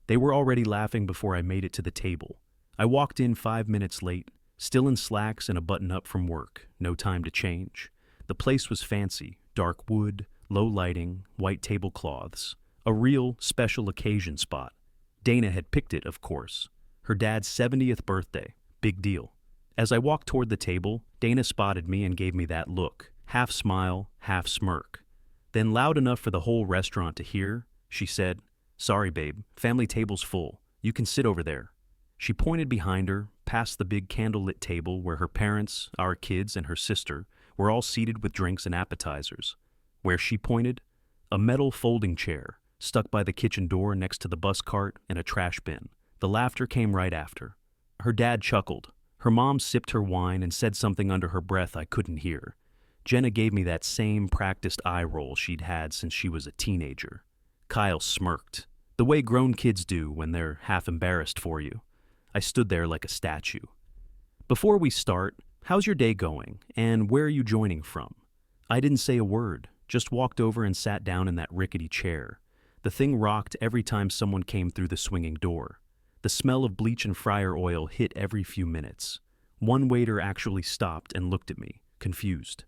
They were already laughing before I made it to the table. I walked in 5 minutes late, still in slacks and a button-up from work, no time to change. The place was fancy, dark wood, low lighting, white tablecloths. A real special occasion spot. Dana had picked it, of course. Her dad's 70th birthday. Big deal. As I walked toward the table, Dana spotted me and gave me that look, half smile, half smirk. Then, loud enough for the whole restaurant to hear, she said, "Sorry, babe, family table's full. You can sit over there." She pointed behind her, past the big candlelit table where her parents, our kids, and her sister were all seated with drinks and appetizers. Where she pointed? A metal folding chair, stuck by the kitchen door next to the bus cart and a trash bin. The laughter came right after. Her dad chuckled. Her mom sipped her wine and said something under her breath I couldn't hear. Jenna gave me that same practiced eye roll she'd had since she was a teenager. Kyle smirked, the way grown kids do when they're half embarrassed for you. I stood there like a statue. "Before we start, how's your day going, and where are you joining from?" I didn't say a word, just walked over and sat down in that rickety chair. The thing rocked every time someone came through the swinging door. The smell of bleach and fryer oil hit every few minutes. One waiter actually stopped and looked at me, confused.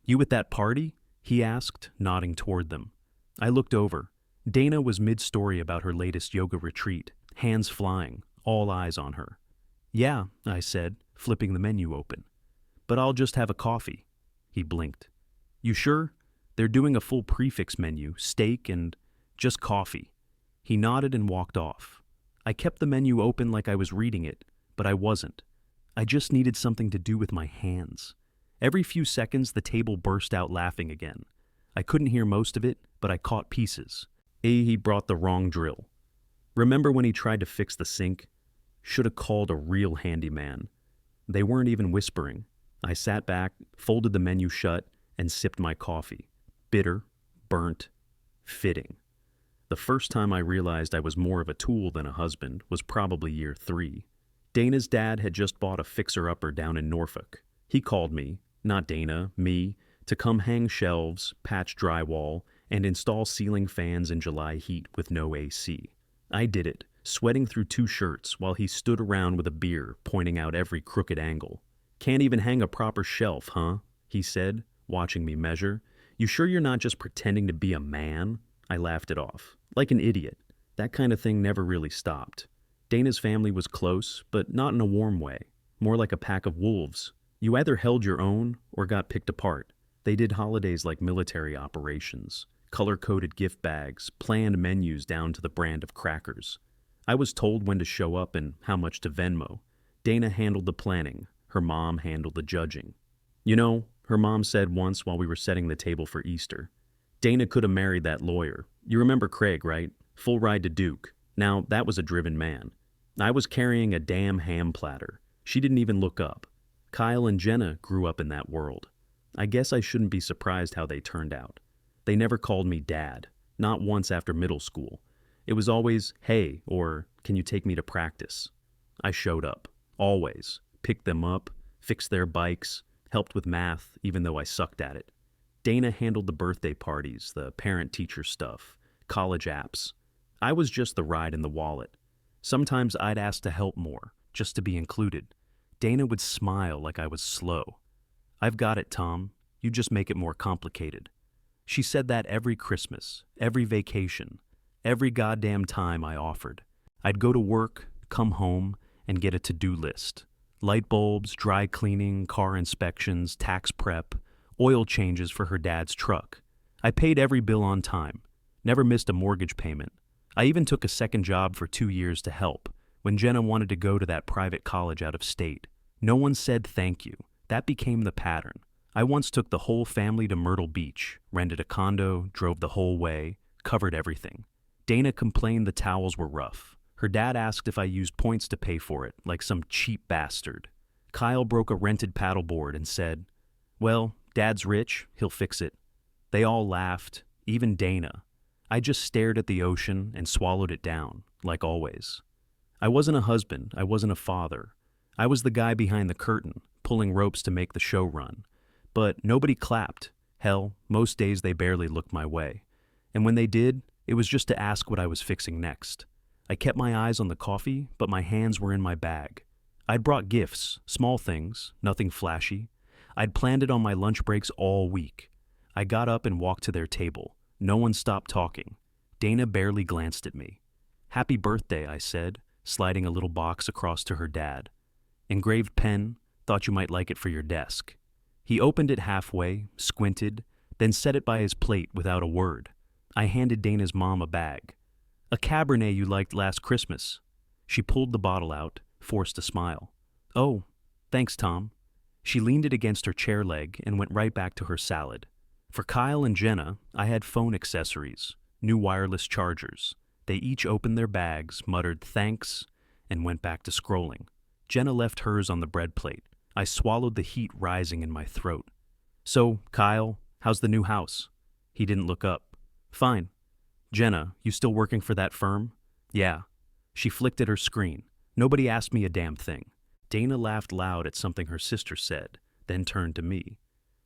"You at that party?" he asked, nodding toward them. I looked over. Dana was mid-story about her latest yoga retreat, hands flying, all eyes on her. "Yeah," I said, flipping the menu open. "But I'll just have a coffee." He blinked. "You sure? They're doing a full prefix menu, steak and just coffee." He nodded and walked off. I kept the menu open like I was reading it, but I wasn't. I just needed something to do with my hands. Every few seconds, the table burst out laughing again. I couldn't hear most of it, but I caught pieces. He brought the wrong drill. Remember when he tried to fix the sink? Should have called a real handyman. They weren't even whispering. I sat back, folded the menu shut, and sipped my coffee. Bitter, burnt, fitting. The first time I realized I was more of a tool than a husband was probably year 3. Dana's dad had just bought a fixer-upper down in Norfolk. He called me, not Dana, me, to come hang shelves, patch drywall, and install ceiling fans in July heat with no AC. I did it, sweating through 2 shirts while he stood around with a beer, pointing out every crooked angle. "Can't even hang a proper shelf, huh?" he said, watching me measure. "You sure you're not just pretending to be a man?" I laughed it off. Like an idiot. That kind of thing never really stopped. Dana's family was close, but not in a warm way. More like a pack of wolves. You either held your own or got picked apart. They did holidays like military operations. Color-coded gift bags, planned menus down to the brand of crackers. I was told when to show up and how much to Venmo. Dana handled the planning. Her mom handled the judging. "You know," her mom said once while we were setting the table for Easter, "Dana could have married that lawyer. You remember Craig, right? Full ride to Duke. Now, that was a driven man. I was carrying a damn ham platter. She didn't even look up. Kyle and Jenna grew up in that world. I guess I shouldn't be surprised how they turned out. They never called me dad, not once after middle school. It was always, "Hey," or "Can you take me to practice?" I showed up, always, picked them up, fixed their bikes, helped with math even though I sucked at it. Dana handled the birthday parties, the parent-teacher stuff, college apps. I was just the ride in the wallet. Sometimes I'd ask to help more, just to be included. Dana would smile like I was slow. "I've got it, Tom. You just make it more complicated." She said that every Christmas, every vacation, every goddamn time I offered. I'd go to work, come home, and get a to-do list. Light bulbs, dry cleaning, car inspections, tax prep, oil changes for her dad's truck. I paid every bill on time, never missed a mortgage payment. I even took a second job for 2 years to help, when Jenna wanted to go to that private college out of state. No one said thank you. That became the pattern. I once took the whole family to Myrtle Beach, rented a condo, drove the whole way, covered everything. Dana complained the towels were rough. Her dad asked if I used points to pay for it, like some cheap bastard. Kyle broke a rented paddleboard and said, "Well, Dad's rich, he'll fix it." They all laughed, even Dana. I just stared at the ocean and swallowed it down, like always. I wasn't a husband, I wasn't a father. I was the guy behind the curtain, pulling ropes to make the show run. But nobody clapped. Hell, most days they barely looked my way. And when they did, it was just to ask what I was fixing next. I kept my eyes on the coffee, but my hands were in my bag. I'd brought gifts, small things, nothing flashy. I'd planned it on my lunch breaks all week. I got up and walked to their table. No one stopped talking. Dana barely glanced at me. "Happy birthday," I said, sliding a little box across to her dad. "Engraved pen, thought you might like it for your desk." He opened it halfway, squinted, then set it by his plate without a word. I handed Dana's mom a bag. "A Cabernet you liked last Christmas." She pulled the bottle out, forced a smile. "Oh, thanks, Tom." She leaned it against her chair leg and went right back to her salad. For Kyle and Jenna, I had phone accessories, new wireless chargers. They each opened their bags, muttered thanks, and went back to scrolling. Jenna left hers on the bread plate. I swallowed the heat rising in my throat. "So, Kyle, how's the new house?" He didn't look up. "Fine." "Jenna, you still working for that firm?" "Yeah." She flicked at her screen. Nobody asked me a damn thing. Dana laughed loud at something her sister said, then turned to me.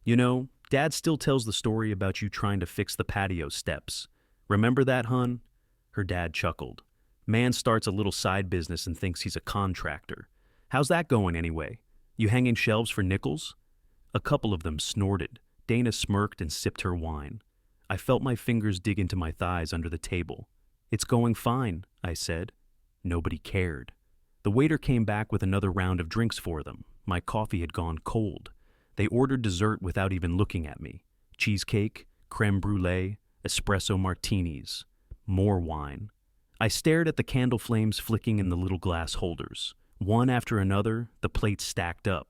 "You know, Dad still tells the story about you trying to fix the patio steps. Remember that, hun?" Her dad chuckled. "Man starts a little side business and thinks he's a contractor. How's that going anyway? You hanging shelves for nickels?" A couple of them snorted. Dana smirked and sipped her wine. I felt my fingers dig into my thighs under the table. "It's going fine," I said. Nobody cared. The waiter came back with another round of drinks for them. My coffee had gone cold. They ordered dessert without even looking at me. Cheesecake, creme brulee, espresso martinis. More wine. I stared at the candle flames flicking in the little glass holders. One after another, the plates stacked up.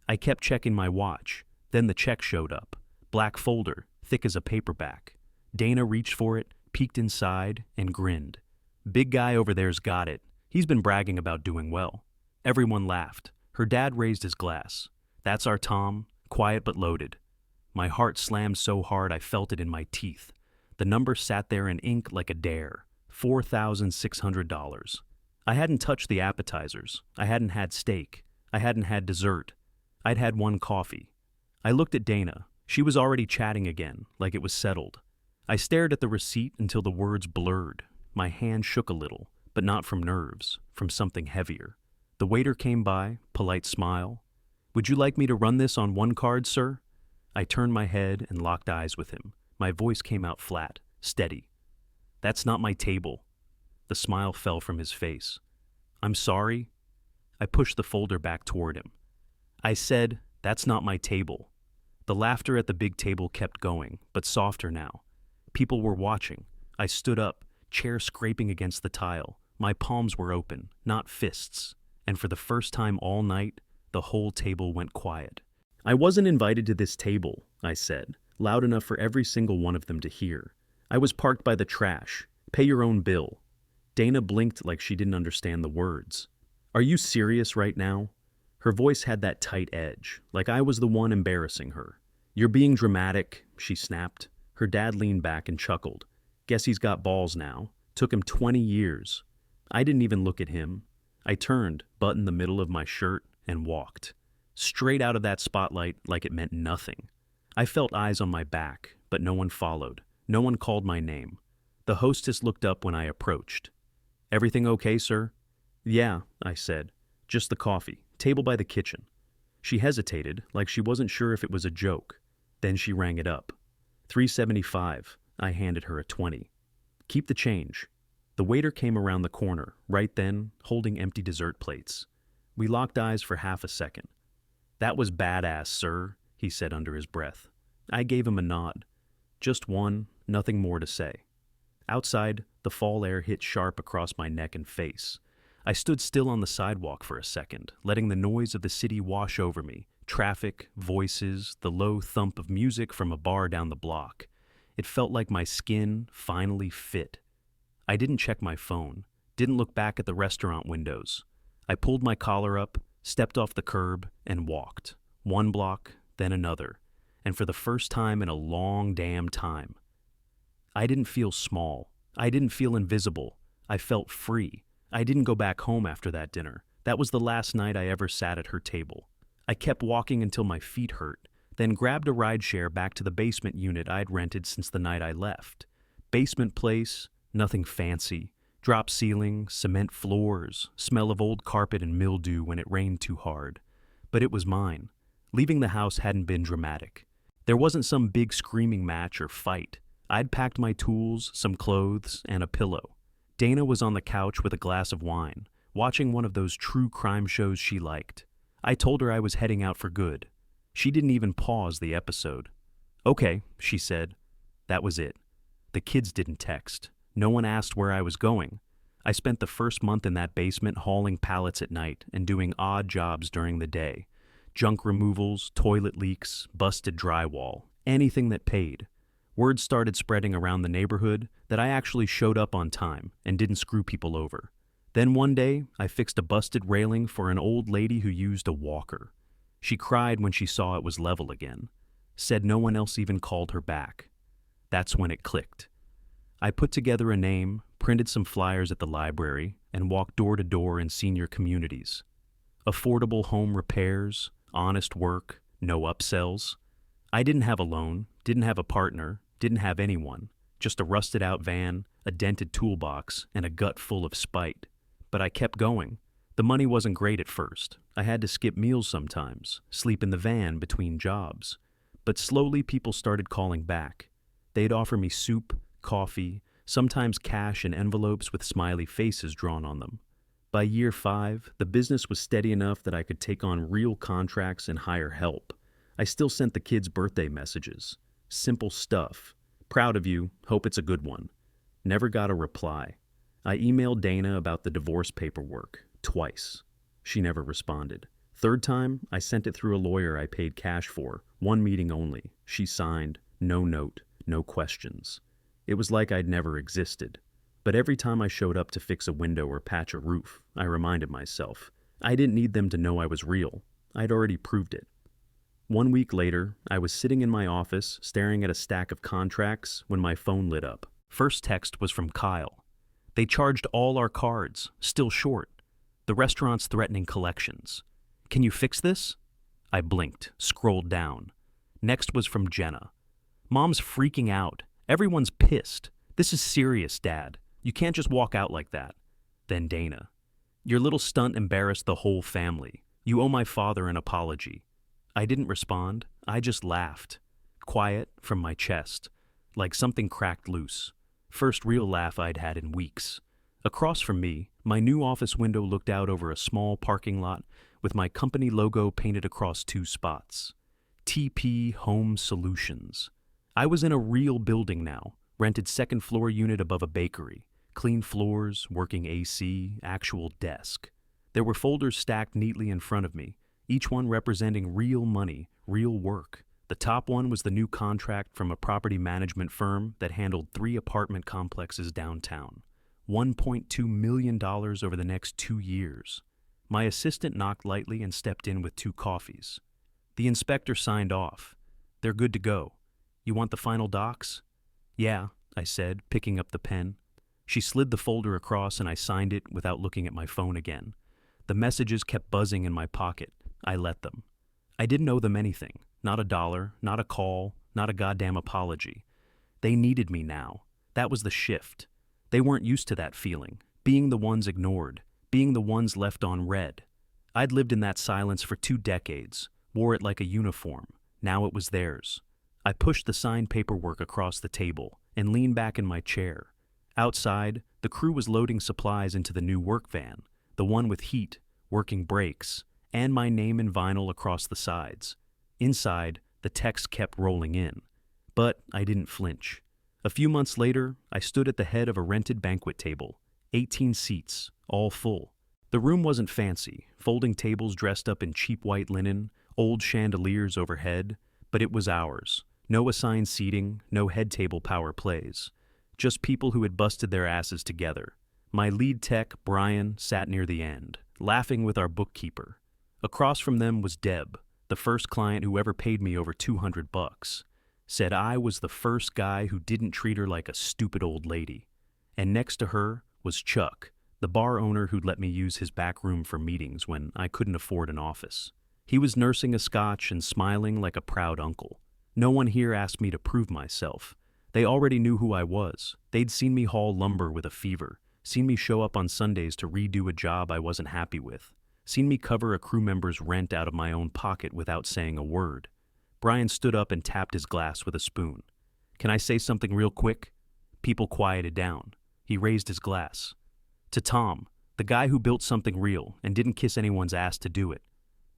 I kept checking my watch. Then the check showed up. Black folder, thick as a paperback. Dana reached for it, peeked inside, and grinned. "Big guy over there's got it. He's been bragging about doing well." Everyone laughed. Her dad raised his glass. "That's our Tom, quiet but loaded." My heart slammed so hard I felt it in my teeth. The number sat there in ink like a dare. $4,600. I hadn't touched the appetizers. I hadn't had steak. I hadn't had dessert. I'd had one coffee. I looked at Dana. She was already chatting again, like it was settled. I stared at the receipt until the words blurred. My hand shook a little, but not from nerves, from something heavier. The waiter came by, polite smile. "Would you like me to run this on one card, sir?" I turned my head and locked eyes with him. My voice came out flat, steady. "That's not my table." The smile fell from his face. "I'm sorry." I pushed the folder back toward him. I said, "That's not my table." The laughter at the big table kept going, but softer now. People were watching. I stood up, chair scraping against the tile. My palms were open, not fists. And for the first time all night, the whole table went quiet. "I wasn't invited to this table," I said, loud enough for every single one of them to hear. "I was parked by the trash. Pay your own bill." Dana blinked like she didn't understand the words. "Are you serious right now?" Her voice had that tight edge, like I was the one embarrassing her. "You're being dramatic," she snapped. Her dad leaned back and chuckled. "Guess he's got balls now. Took him 20 years. I didn't even look at him. I turned, buttoned the middle of my shirt, and walked. Straight out of that spotlight like it meant nothing. I felt eyes on my back, but no one followed. No one called my name. The hostess looked up when I approached. "Everything okay, sir?" "Yeah," I said. "Just the coffee. Table by the kitchen." She hesitated, like she wasn't sure if it was a joke. Then she rang it up. $3.75. I handed her a 20. "Keep the change." The waiter came around the corner, right then, holding empty dessert plates. We locked eyes for half a second. "That was badass, sir," he said under his breath. I gave him a nod. Just one, nothing more to say. Outside, the fall air hit sharp across my neck and face. I stood still on the sidewalk for a second, letting the noise of the city wash over me. Traffic, voices, the low thump of music from a bar down the block. It felt like my skin finally fit. I didn't check my phone, didn't look back at the restaurant windows. I pulled my collar up, stepped off the curb, and walked. One block, then another. And for the first time in a long damn time. I didn't feel small. I didn't feel invisible. I felt free. I didn't go back home after that dinner. That was the last night I ever sat at her table. I kept walking until my feet hurt, then grabbed a rideshare back to the basement unit I'd rented since the night I left. Basement place, nothing fancy, Drop ceiling, cement floors, smell of old carpet and mildew when it rained too hard. But it was mine. Leaving the house hadn't been dramatic. There wasn't some big screaming match or fight. I'd packed my tools, some clothes, and a pillow. Dana was on the couch with a glass of wine, watching one of those true crime shows she liked. I told her I was heading out for good. She didn't even pause the episode. "Okay," she said. That was it. The kids didn't text. No one asked where I was going. I spent the first month in that basement hauling pallets at night and doing odd jobs during the day. Junk removals, toilet leaks, busted drywall, anything that paid. Word started spreading around the neighborhood that I actually showed up on time and didn't screw people over. Then one day, I fixed a busted railing for an old lady who used a walker. She cried when she saw it was level again. Said no one else even called her back. That's when it clicked. I put together a name, printed some flyers at the library, and walked door to door in senior communities. Affordable home repairs, honest work, no upsells. I didn't have a loan, didn't have a partner, didn't have anyone. Just a rusted-out van, a dented toolbox, and a gut full of spite. But I kept going. The money wasn't great at first. I had to skip meals sometimes, sleep in the van between jobs. But slowly people started calling back. They'd offer me soup, coffee, sometimes cash in envelopes with smiley faces drawn on them. By year 5, the business was steady enough that I could take on real contracts and hire help. I still sent the kids birthday messages. Simple stuff. Proud of you, hope it's a good one. Never got a reply. I emailed Dana about the divorce paperwork, twice. She never responded. Third time, I sent it through a lawyer I paid cash for, one meeting only. She signed, no note, no questions. It was like I'd never existed. But every time I showed up to fix a window or patch a roof, I reminded myself, I didn't need them to know I was real. I'd already proved it. 1 week later, I was sitting in my office, staring at a stack of contracts, when my phone lit up. First text was from Kyle. They charged all our cards, still short. The restaurant's threatening collections. Can you fix this? I blinked, scrolled down. Next was from Jenna. Mom's freaking out. Everyone's pissed. This is serious, Dad. You can't just walk out like that. Then Dana. Your little stunt embarrassed the whole family. You owe my father an apology. I didn't respond. I just laughed. Quiet, from my chest. Like something cracked loose. First real laugh I'd had in weeks. Across from me, my new office window looked out over a small parking lot with my company logo painted across 2 spots. TP Home Solutions. I was in a real building now, rented second-floor unit above a bakery. Clean floors, working AC, actual desk. There were folders stacked neatly in front of me, each one representing real money, real work. The top one was the new contract from a property management firm that handled 3 apartment complexes downtown. $1.2 million over the next 2 years. My assistant knocked lightly and stepped in with 2 coffees. The inspector signed off. They're good to go. You want the final docs? Yeah, I said, picking up the pen. She slid the folder across and I signed it without looking at my phone again. The messages kept buzzing in my pocket. I let them. I didn't owe them anything. Not $1, not a call, not a goddamn apology. They needed me now. That was the shift. They weren't used to that feeling, being the ones ignored, being the ones left on red. I'd lived in that silence for 2 decades, wore it like a uniform. Now it was theirs. I pushed the signed paperwork across the table and leaned back in my chair. Outside, the crew was loading supplies into the new work van, the one with heat, working brakes, and my name in vinyl across the sides. Inside, the text kept rolling in. But I didn't flinch. A few months later, I stood at the head of a rented banquet table. 18 seats, all full. The room wasn't fancy, folding tables dressed up in cheap white linen, old chandeliers overhead, but it was ours. No assigned seating, no head table power plays. Just people who had busted their asses together. My lead tech, Brian, sat near the end, laughing with our bookkeeper. Across from them was Deb, the first client who ever paid me over $200. Said I was the first guy who didn't treat her like a stupid old lady. And next to her was Chuck, the bar owner who'd let me use his back room for meetings when I couldn't afford an office. He was nursing a scotch and smiling like a proud uncle. No one here asked me to prove myself. They already knew who I was. They'd seen me haul lumber with a fever, seen me show up on Sundays to redo a job I wasn't happy with, seen me cover a crew member's rent out of my own pocket without saying a word. Brian stood up and tapped his glass with a spoon. "Can I say something real quick?" People quieted down. He raised his glass. "To Tom, the guy who built something real and didn't kiss anyone's ass to do it."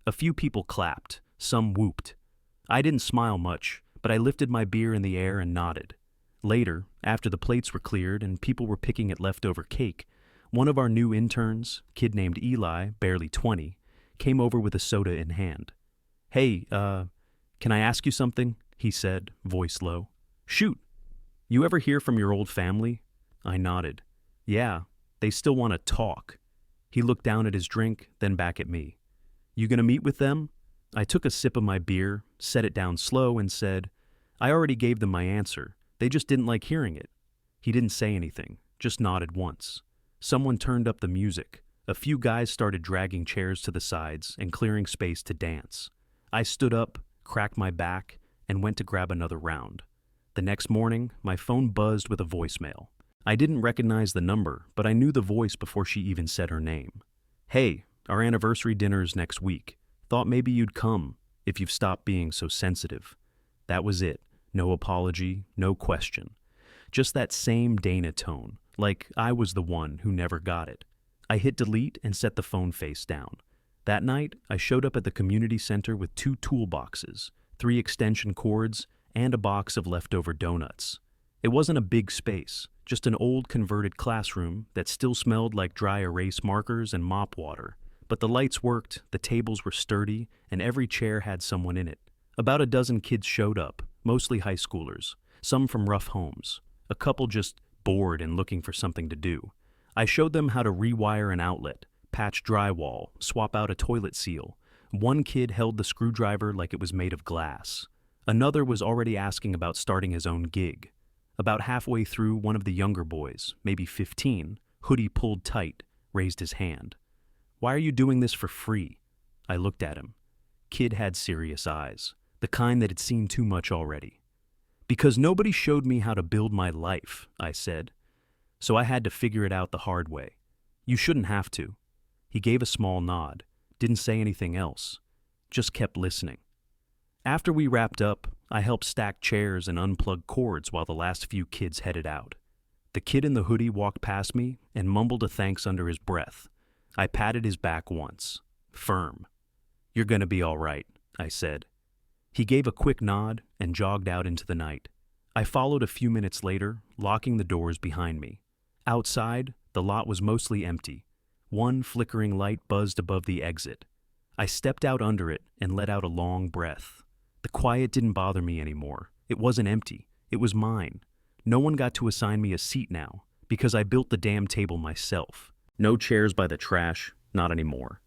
A few people clapped, some whooped. I didn't smile much, but I lifted my beer in the air and nodded. Later, after the plates were cleared and people were picking at leftover cake, one of our new interns, kid named Eli, barely 20, came over with a soda in hand. "Hey, can I ask you something?" he said, voice low. "Shoot. You ever hear from your old family?" I nodded. "Yeah, they still want to talk." He looked down at his drink, then back at me. "You gonna meet with them?" I took a sip of my beer, set it down slow, and said, "I already gave them my answer. They just didn't like hearing it." He didn't say anything, just nodded once. Someone turned up the music. A few guys started dragging chairs to the sides and clearing space to dance. I stood up, cracked my back, and went to grab another round. The next morning, my phone buzzed with a voicemail. I didn't recognize the number, but I knew the voice before she even said her name. "Hey, our anniversary dinner's next week. Thought maybe you'd come, if you've stopped being so sensitive." That was it. No apology, no question. Just that same Dana tone, like I was the one who never got it. I hit delete and set the phone face down. That night, I showed up at the community center with 2 toolboxes, 3 extension cords, and a box of leftover donuts. It wasn't a big space, just an old converted classroom that still smelled like dry erase markers and mop water. But the lights worked, the tables were sturdy, and every chair had someone in it. About a dozen kids showed up, mostly high schoolers, some from rough homes, a couple just bored and looking for something to do. I showed them how to rewire an outlet, patch drywall, swap out a toilet seal. One kid held the screwdriver like it was made of glass. Another was already asking about starting his own gig. About halfway through, one of the younger boys, maybe 15, hoodie pulled tight, raised his hand. "Why are you doing this for free?" I looked at him. Kid had serious eyes, the kind that had seen too much already. "Because nobody showed me how to build my life," I said. "So I had to figure it out the hard way. You shouldn't have to." He gave a small nod, didn't say anything else, just kept listening. After we wrapped up, I helped stack chairs and unplug cords while the last few kids headed out. The kid in the hoodie walked past me and mumbled a thanks under his breath. I patted his back once, firm. "You're gonna be all right," I said. He gave a quick nod and jogged out into the night. I followed a few minutes later, locking the doors behind me. Outside, the lot was mostly empty. One flickering light buzzed above the exit. I stepped out under it and let out a long breath. The quiet didn't bother me anymore. It wasn't empty. It was mine. No one got to assign me a seat now, because I built the damn table myself. No chairs by the trash, not anymore.